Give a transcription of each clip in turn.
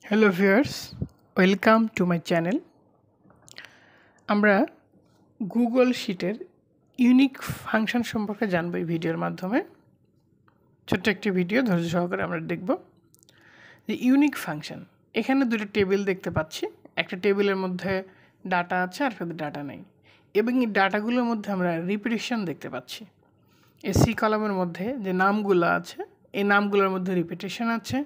Hello viewers, welcome to my channel. আমরা Google শিটের unique function সম্পর্কে জানবো এই ভিডিওর মাধ্যমে। ছোট্ট একটি ভিডিও ধৈর্য সহকারে আমরা দেখব যে ইউনিক ফাংশন। এখানে দুটো টেবিল দেখতে পাচ্ছি, একটা টেবিলের মধ্যে ডাটা আছে আর একটা ডাটা নেই, এবং এই ডাটাগুলোর মধ্যে আমরা রিপিটেশন দেখতে পাচ্ছি। এই সি কলামের মধ্যে যে নামগুলো আছে এই নামগুলোর মধ্যে রিপিটেশন আছে,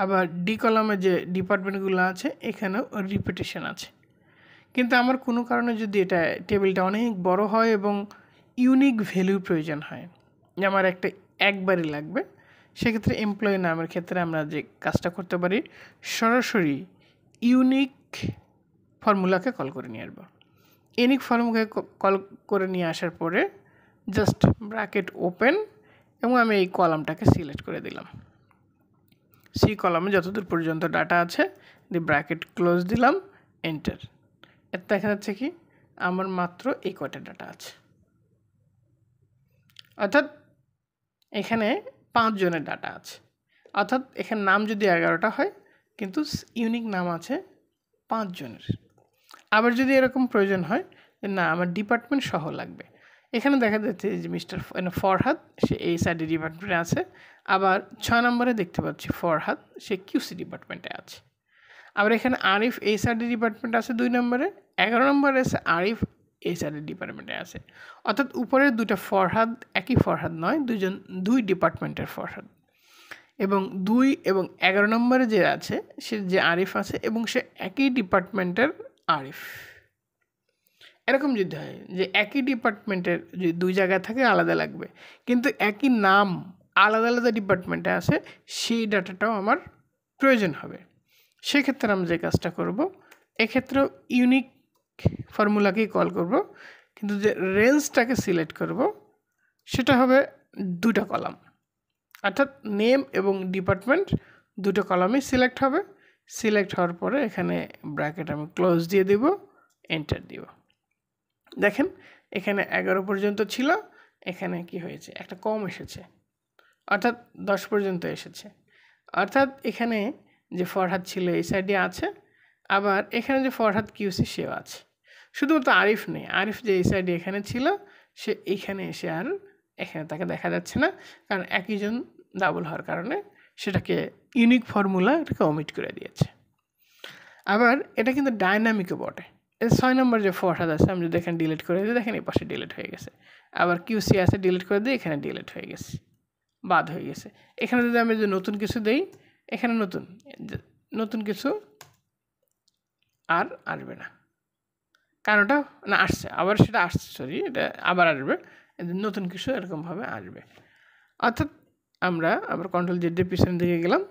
আবার ডি কলামে যে ডিপার্টমেন্টগুলো আছে এখানেও রিপিটেশন আছে। কিন্তু আমার কোনো কারণে যদি এটা টেবিলটা অনেক বড় হয় এবং ইউনিক ভ্যালুর প্রয়োজন হয়, যে আমার একটা একবারই লাগবে, সেক্ষেত্রে এমপ্লয়ি নামের ক্ষেত্রে আমরা যে কাজটা করতে পারি, সরাসরি ইউনিক ফর্মুলাকে কল করে নিয়ে আসবো। ইউনিক ফর্মুলাকে কল করে নিয়ে আসার পরে জাস্ট ব্র্যাকেট ওপেন এবং আমি এই কলামটাকে সিলেক্ট করে দিলাম। সি কলামে যতদূর পর্যন্ত ডাটা আছে দিয়ে ব্র্যাকেট ক্লোজ দিলাম, এন্টার। এর দেখা যাচ্ছে কি আমার মাত্র এই কয়টা ডাটা আছে, অর্থাৎ এখানে 5 জনের ডাটা আছে। অর্থাৎ এখানে নাম যদি 11টা হয় কিন্তু ইউনিক নাম আছে 5 জনের। আবার যদি এরকম প্রয়োজন হয় যে না আমার ডিপার্টমেন্ট সহ লাগবে, এখানে দেখা যাচ্ছে যে মিস্টার ফরহাদ সে এই সাইডে ডিপার্টমেন্টে আছে, আবার 6 নম্বরে দেখতে পাচ্ছি ফরহাদ সে কিউসি ডিপার্টমেন্টে আছে। আবার এখানে আরিফ এই সাইডের ডিপার্টমেন্ট আছে 2 নম্বরে, 11 নম্বরে আছে আরিফ এই সাইডের ডিপার্টমেন্টে আছে। অর্থাৎ উপরের দুটো ফরহাদ একই ফরহাদ নয়, দুই ডিপার্টমেন্টের ফরহাদ। এবং 2 এবং 11 নম্বরে যে আছে সে যে আরিফ আছে এবং সে একই ডিপার্টমেন্টের আরিফ। এরকম যদি হয় যে একই ডিপার্টমেন্টের যদি 2 জায়গায় থাকে আলাদা লাগবে, কিন্তু একই নাম আলাদা আলাদা ডিপার্টমেন্টে আছে, সেই ডাটাটাও আমার প্রয়োজন হবে। সেক্ষেত্রে আমরা যে কাজটা করব, এক্ষেত্রেও ইউনিক ফর্মুলাকেই কল করব, কিন্তু যে রেঞ্জটাকে সিলেক্ট করব সেটা হবে 2টা কলাম, অর্থাৎ নেম এবং ডিপার্টমেন্ট 2টো কলামই সিলেক্ট হবে। সিলেক্ট হওয়ার পরে এখানে ব্র্যাকেট আমি ক্লোজ দিয়ে দেব, এন্টার দিব। দেখেন এখানে 11 পর্যন্ত ছিল, এখানে কি হয়েছে একটা কম এসেছে, অর্থাৎ 10 পর্যন্ত এসেছে। অর্থাৎ এখানে যে ফরহাদ ছিল এই সাইডে আছে, আবার এখানে যে ফরহাদ কিউসি সেও আছে। শুধুমাত্র আরিফ নেই, আরিফ যে এই সাইডে এখানে ছিল সে এইখানে এসে আর এখানে তাকে দেখা যাচ্ছে না, কারণ একইজন ডাবল হওয়ার কারণে সেটাকে ইউনিক ফর্মুলা এটাকে অমিট করে দিয়েছে। আবার এটা কিন্তু ডাইনামিকও বটে। 6 নম্বর যে ফরহাদ আছে আমি যদি এখানে ডিলিট করে দিই, দেখেন এই পাশে ডিলিট হয়ে গেছে। আবার কিউসি আছে ডিলিট করে দিই, এখানে ডিলিট হয়ে গেছে, বাদ হয়ে গেছে। এখানে যদি আমি নতুন কিছু দেই, এখানে নতুন কিছু আর আসবে না, কারণ ওটা না আসছে, আবার সেটা আসছে, সরি এটা আবার আসবে, নতুন কিছু এরকমভাবে আসবে। অর্থাৎ আমরা আবার কন্ট্রোল জেড দিয়ে পিছনের দিকে গেলাম,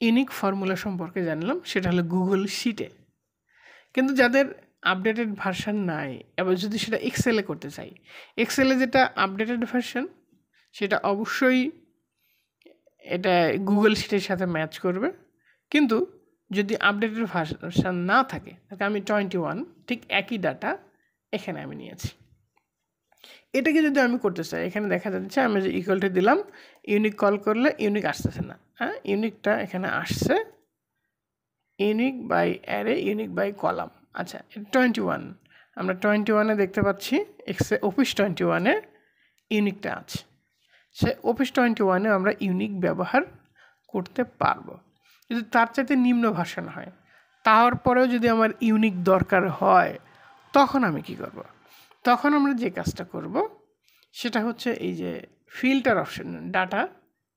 ইউনিক ফর্মুলা সম্পর্কে জানলাম, সেটা হলো গুগল শিটে। কিন্তু যাদের আপডেটেড ভার্সন নাই, এবার যদি সেটা এক্সেলে করতে চাই, এক্সেলে যেটা আপডেটেড ভার্সন সেটা অবশ্যই এটা গুগল শিটের সাথে ম্যাচ করবে। কিন্তু যদি আপডেটেড ভার্সন না থাকে, তাহলে আমি 21 ঠিক একই ডাটা এখানে আমি নিয়েছি। এটাকে যদি আমি করতে চাই, এখানে দেখা যাচ্ছে আমি যে ইকুয়ালটি দিলাম, ইউনিক কল করলে ইউনিক আসতেছে না, হ্যাঁ ইউনিকটা এখানে আসছে, unique by array, unique by column. আচ্ছা 21 আমরা 21-এ দেখতে পাচ্ছি, অফিস 21-এ ইউনিকটা আছে। সে অফিস 21-এ আমরা ইউনিক ব্যবহার করতে পারবো। যদি তার চাইতে নিম্ন ভার্সন হয়, তারপরেও যদি আমার ইউনিক দরকার হয়, তখন আমি কি করব? তখন আমরা যে কাজটা করব সেটা হচ্ছে এই যে ফিল্টার অপশন,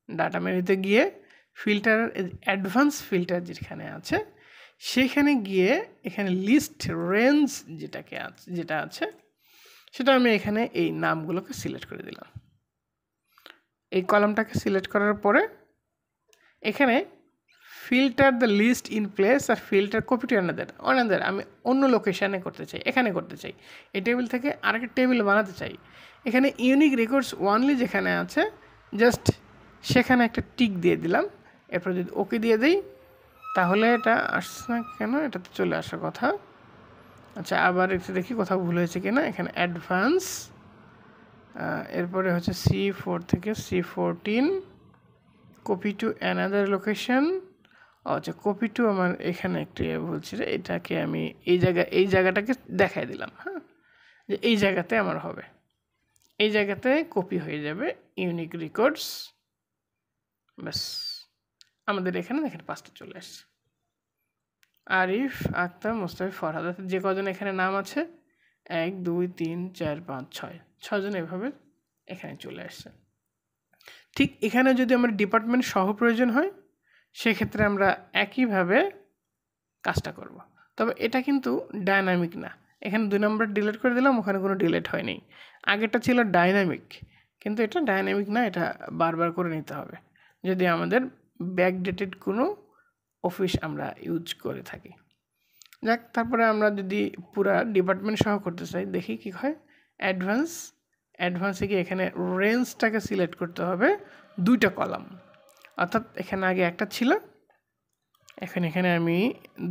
ডাটা মেনুতে গিয়ে ফিল্টার, অ্যাডভান্স ফিল্টার যেখানে আছে সেখানে গিয়ে এখানে লিস্ট রেঞ্জ যেটা আছে সেটা আমি এখানে এই নামগুলোকে সিলেক্ট করে দিলাম। এই কলামটাকে সিলেক্ট করার পরে এখানে filter the list in place আর ফিল্টার কপি টু অ্যানাদার আমি অন্য লোকেশানে করতে চাই, এখানে করতে চাই, এই টেবিল থেকে আরেকটা টেবিল বানাতে চাই। এখানে ইউনিক রেকর্ডস ওয়ানলি যেখানে আছে জাস্ট সেখানে একটা টিক দিয়ে দিলাম। এরপর যদি ওকে দিয়ে দিই তাহলে এটা আসছে না কেন, এটা তো চলে আসার কথা। আচ্ছা আবার একটু দেখি কোথাও ভুল হয়েছে কিনা। এখানে অ্যাডভান্স, এরপরে হচ্ছে C4 থেকে C14 copy to another location, আচ্ছা, কপি টু আমার এখানে একটু ভুল ছিল, এটাকে আমি এই জায়গাটাকে দেখাই দিলাম। হ্যাঁ, যে এই জায়গাতে আমার হবে, এই জায়গাতে কপি হয়ে যাবে ইউনিক রেকর্ডস। ব্যাস, আমাদের এখানে দেখেন 5টা চলে আসছে, আরিফ, আক্তার, মোস্তাফিজ, ফরহাদ, যে কজন এখানে নাম আছে 1 2 3 4 5 6জন এভাবে এখানে চলে আসছে। ঠিক এখানে যদি আমার ডিপার্টমেন্ট সহ প্রয়োজন হয় সেক্ষেত্রে আমরা একইভাবে কাজটা করব। তবে এটা কিন্তু ডায়নামিক না, এখানে 2 নম্বর ডিলিট করে দিলাম, ওখানে কোনো ডিলিট হয়নি। আগেরটা ছিল ডায়নামিক, কিন্তু এটা ডায়নামিক না, এটা বারবার করে নিতে হবে যদি আমাদের ব্যাকডেটেড কোনো অফিস আমরা ইউজ করে থাকি। যাক, তারপরে আমরা যদি পুরা ডিপার্টমেন্ট সহ করতে চাই, দেখি কি হয়। অ্যাডভান্সে গিয়ে এখানে রেঞ্জটাকে সিলেক্ট করতে হবে 2টা কলাম, অর্থাৎ এখানে আগে একটা ছিল, এখানে আমি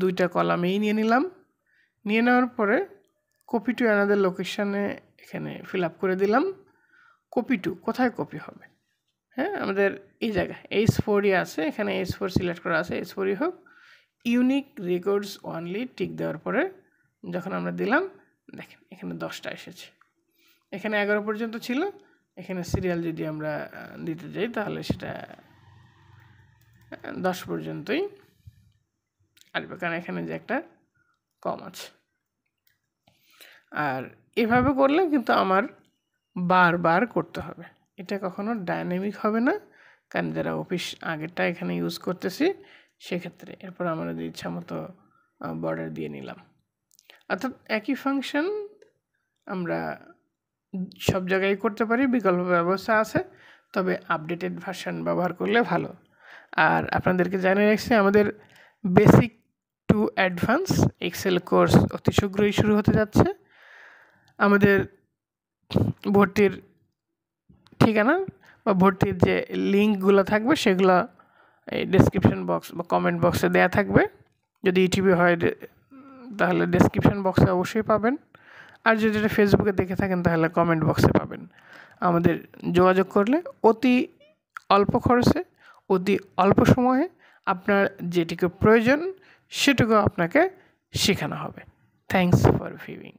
2টা কলামেই নিয়ে নিলাম। নিয়ে নেওয়ার পরে কপি টু অ্যানাদার লোকেশানে এখানে ফিল আপ করে দিলাম। কপি টু কোথায় কপি হবে? হ্যাঁ, আমাদের এই জায়গায় H4ই আছে, এখানে H4 সিলেক্ট করা আছে, H4ই হোক। ইউনিক রেকর্ডস অনলি টিক দেওয়ার পরে যখন আমরা দিলাম, দেখেন এখানে 10টা এসেছে, এখানে 11 পর্যন্ত ছিল। এখানে সিরিয়াল যদি আমরা দিতে যাই তাহলে সেটা 10 পর্যন্তই আসবে, কারণ এখানে যে একটা কম আছে। আর এভাবে করলে কিন্তু আমার বারবার করতে হবে, এটা কখনো ডায়নামিক হবে না, কারণ যারা অফিস আগেরটা এখানে ইউজ করতেছি সেক্ষেত্রে। এরপর আমরা ইচ্ছা মতো বর্ডার দিয়ে নিলাম, অর্থাৎ একই ফাংশন আমরা সব জায়গায় করতে পারি, বিকল্প ব্যবস্থা আছে, তবে আপডেটেড ভার্সন ব্যবহার করলে ভালো। আর আপনাদেরকে জানিয়ে রাখছি, আমাদের basic to advance Excel course অতি শীঘ্রই শুরু হতে যাচ্ছে। আমাদের ভর্তির ঠিকানা বা ভর্তির যে লিঙ্কগুলো থাকবে সেগুলো এই ডেসক্রিপশন বক্স বা কমেন্ট বক্সে দেওয়া থাকবে। যদি ইউটিউবে হয় তাহলে ডেসক্রিপশন বক্সে অবশ্যই পাবেন, আর যদি এটা ফেসবুকে দেখে থাকেন তাহলে কমেন্ট বক্সে পাবেন। আমাদের যোগাযোগ করলে অতি অল্প খরচে, অতি অল্প সময়ে আপনার যেটুকু প্রয়োজন সেটুকু আপনাকে শেখানো হবে। Thanks for viewing.